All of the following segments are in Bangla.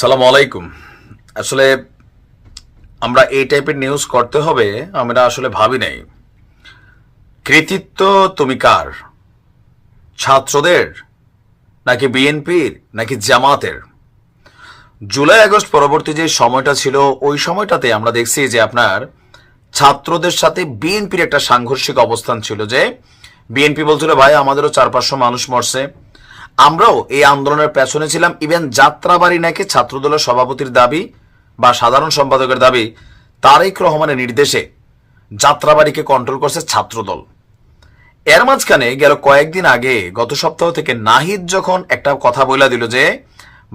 সালাম আলাইকুম। আসলে আমরা এই টাইপের নিউজ করতে হবে আমরা আসলে ভাবি নাই। কৃতিত্ব তুমি কার? ছাত্রদের নাকি বিএনপির নাকি জামাতের? জুলাই আগস্ট পরবর্তী যে সময়টা ছিল ওই সময়টাতে আমরা দেখছি যে আপনার ছাত্রদের সাথে বিএনপির একটা সাংঘর্ষিক অবস্থান ছিল, যে বিএনপি বলছিল ভাই আমাদেরও 400-500 মানুষ মরছে, আমরাও এই আন্দোলনের পেছনে ছিলাম। ইভেন যাত্রাবাড়ি নাকি ছাত্রদলের সভাপতির দাবি বা সাধারণ সম্পাদকের দাবি তারেক রহমানের নির্দেশে যাত্রাবাড়িকে কন্ট্রোল করছে ছাত্রদল। এর মাঝখানে গেল কয়েকদিন আগে গত সপ্তাহ থেকে নাহিদ যখন একটা কথা বলে দিল যে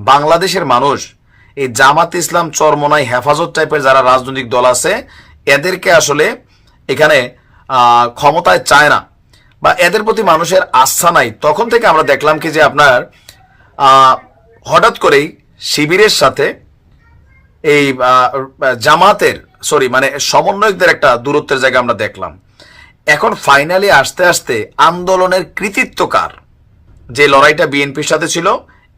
বাংলাদেশের মানুষ এই জামাত ইসলাম চরমনাই হেফাজত টাইপের যারা রাজনৈতিক দল আছে এদেরকে আসলে এখানে ক্ষমতায় চায় না বা এদের প্রতি মানুষের আস্থা নাই, তখন থেকে আমরা দেখলাম কি যে আপনার হঠাৎ করেই শিবিরের সাথে এই জামাতের সমন্বয়কদের একটা দূরত্বের জায়গা আমরা দেখলাম। এখন ফাইনালি আস্তে আস্তে আন্দোলনের কৃতিত্ব কার? যে লড়াইটা বিএনপির সাথে ছিল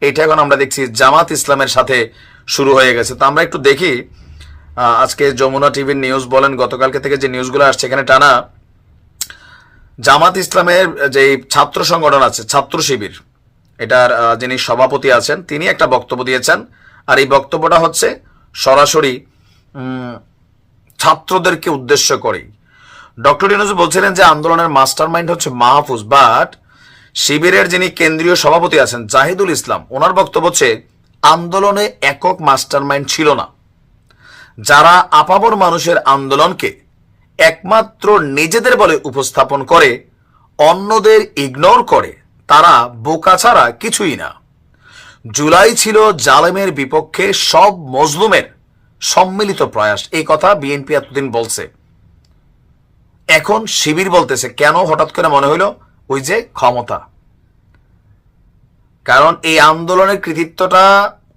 এটা এখন আমরা দেখছি জামাত ইসলামের সাথে শুরু হয়ে গেছে। তো আমরা একটু দেখি আজকে যমুনা টিভির নিউজ বলেন, গতকালকে থেকে যে নিউজগুলো আসছে এখানে টানা জামাত ইসলামের যে ছাত্র সংগঠন আছে ছাত্র শিবির, এটার যিনি সভাপতি আছেন তিনি একটা বক্তব্য দিয়েছেন। আর এই বক্তব্যটা হচ্ছে সরাসরি ছাত্রদেরকে উদ্দেশ্য করেই। ডক্টর ইউনূস বলছিলেন যে আন্দোলনের মাস্টার মাইন্ড হচ্ছে মাহফুজ, বাট শিবিরের যিনি কেন্দ্রীয় সভাপতি আছেন জাহিদুল ইসলাম, ওনার বক্তব্য হচ্ছে আন্দোলনে একক মাস্টার মাইন্ড ছিল না। যারা আপামর মানুষের আন্দোলনকে একমাত্র নিজেদের বলে উপস্থাপন করে অন্যদের ইগনোর করে তারা বোকা ছাড়া কিছুই না। জুলাই ছিল জালেমের বিপক্ষে সব মজলুমের সম্মিলিত প্রয়াস, এই কথা বিএনপি এতদিন বলছে। এখন শিবির বলতেছে কেন হঠাৎ করে মনে হইল ওই যে ক্ষমতা। কারণ এই আন্দোলনের কৃতিত্বটা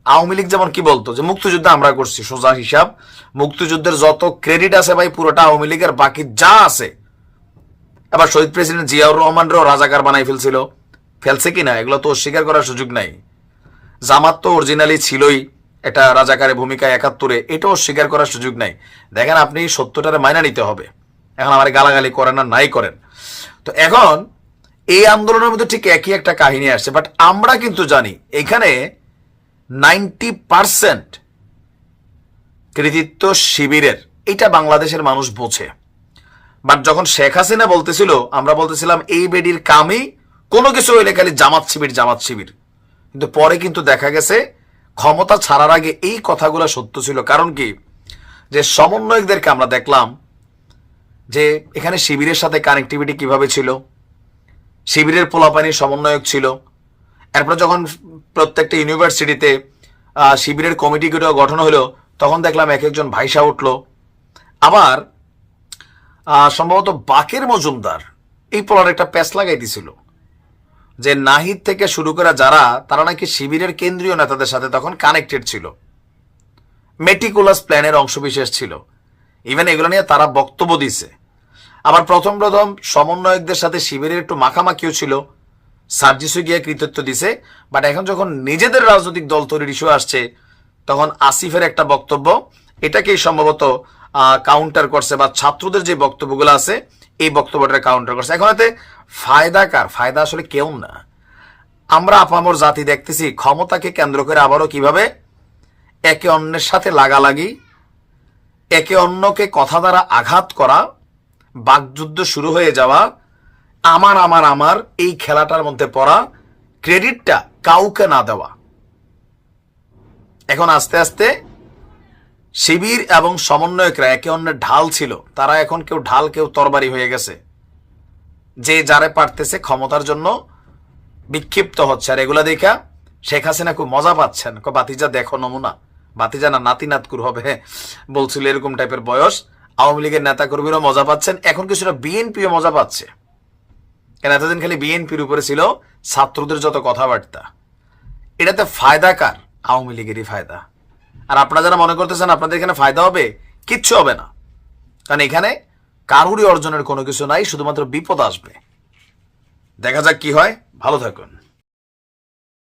আওয়ামী লীগ যেমন কি বলতো যে মুক্তিযুদ্ধ আমরা করছি, সোজা হিসাব মুক্তিযুদ্ধের যত ক্রেডিট আছে ভাই পুরোটা আওয়ামী লীগের, বাকি যা আছে। আবার শহীদ প্রেসিডেন্ট জিয়াউর রহমানরাও রাজাকার বানাই ফেলছে কিনা এগুলো তো অস্বীকার করার সুযোগ নাই। জামাত তো অরিজিনালি ছিলই একটা রাজাকারের ভূমিকায় 71-এ, এটাও অস্বীকার করার সুযোগ নাই। দেখেন আপনি সত্যটারে মাইনা নিতে হবে। এখন আমার গালাগালি করেন না নাই করেন। তো এখন এই আন্দোলনের মধ্যে ঠিক একই একটা কাহিনী আসছে, বাট আমরা কিন্তু জানি এখানে 90% কৃতিত্ব শিবিরের, এটা বাংলাদেশের মানুষ বোঝে। বাট যখন শেখ হাসিনা বলতেছিল আমরা বলতেছিলাম এই বেডির কামই কোনো কিছু হইলে খালি জামাত শিবির। কিন্তু পরে কিন্তু দেখা গেছে ক্ষমতা ছাড়ার আগে এই কথাগুলো সত্য ছিল। কারণ কি যে সমন্বয়কদেরকে আমরা দেখলাম যে এখানে শিবিরের সাথে কানেক্টিভিটি কিভাবে ছিল, শিবিরের পোলাপানি সমন্বয়ক ছিল। এরপর যখন প্রত্যেকটা ইউনিভার্সিটিতে শিবিরের কমিটিগুলো গঠন হলো তখন দেখলাম এক একজন ভাইসা উঠলো। আবার সম্ভবত বাকের মজুমদার এই পোলার একটা প্যাচ লাগাই দিছিল যে নাহিদ থেকে শুরু করে যারা তারা নাকি শিবিরের কেন্দ্রীয় নেতাদের সাথে তখন কানেক্টেড ছিল, মেটিকুলাস প্ল্যানের অংশবিশেষ ছিল। ইভেন এগুলো নিয়ে তারা বক্তব্য দিছে। আবার প্রথম সমন্বয়কদের সাথে শিবিরের একটু মাখামাখিও ছিল, সার্জিসও গিয়ে কৃতিত্ব দিছে। বাট এখন যখন নিজেদের রাজনৈতিক দল তৈরির ইস্যু আসছে তখন আসিফের একটা বক্তব্য এটাকেই সম্ভবত কাউন্টার করছে, বা ছাত্রদের যে বক্তব্যগুলো আছে এই বক্তব্যটা কাউন্টার করছে। এখন এতে ফায়দা কার? ফায়দা আসলে কেউ না। আমরা আপামর জাতি দেখতেছি ক্ষমতাকে কেন্দ্র করে আবারও কিভাবে একে অন্যের সাথে লাগালাগি, একে অন্যকে কথা দ্বারা আঘাত করা, বাকযুদ্ধ শুরু হয়ে যাওয়া, আমার এই খেলাটার মধ্যে পড়া, ক্রেডিটটা কাউকে না দেওয়া। এখন আস্তে আস্তে শিবির এবং সমন্বয়করা একে অন্যের ঢাল ছিল, তারা এখন কেউ ঢাল কেউ তরবারি হয়ে গেছে। যে যারে পারতেছে ক্ষমতার জন্য বিক্ষিপ্ত হচ্ছে। আর এগুলা দেখা শেখ হাসিনা খুব মজা পাচ্ছেন। বাতিজা দেখো নমুনা, বাতিজা না নাতি নাতকুর হবে বলছিল, এরকম টাইপের বয়স। আওয়ামী লীগের নেতা কর্মীরাও মজা পাচ্ছেন, এখন কিছুটা বিএনপিও মজা পাচ্ছে। কেন এতদিন খালি বিএনপির উপরে ছিল ছাত্রদের যত কথাবার্তা। এটাতে ফায়দা কার? আওয়ামী লীগেরই ফায়দা। আর আপনারা যারা মনে করতেছেন আপনাদের এখানে ফায়দা হবে, কিচ্ছু হবে না। কারণ এখানে কারুরই অর্জনের কোনো কিছু নাই, শুধুমাত্র বিপদ আসবে। দেখা যাক কি হয়। ভালো থাকুন।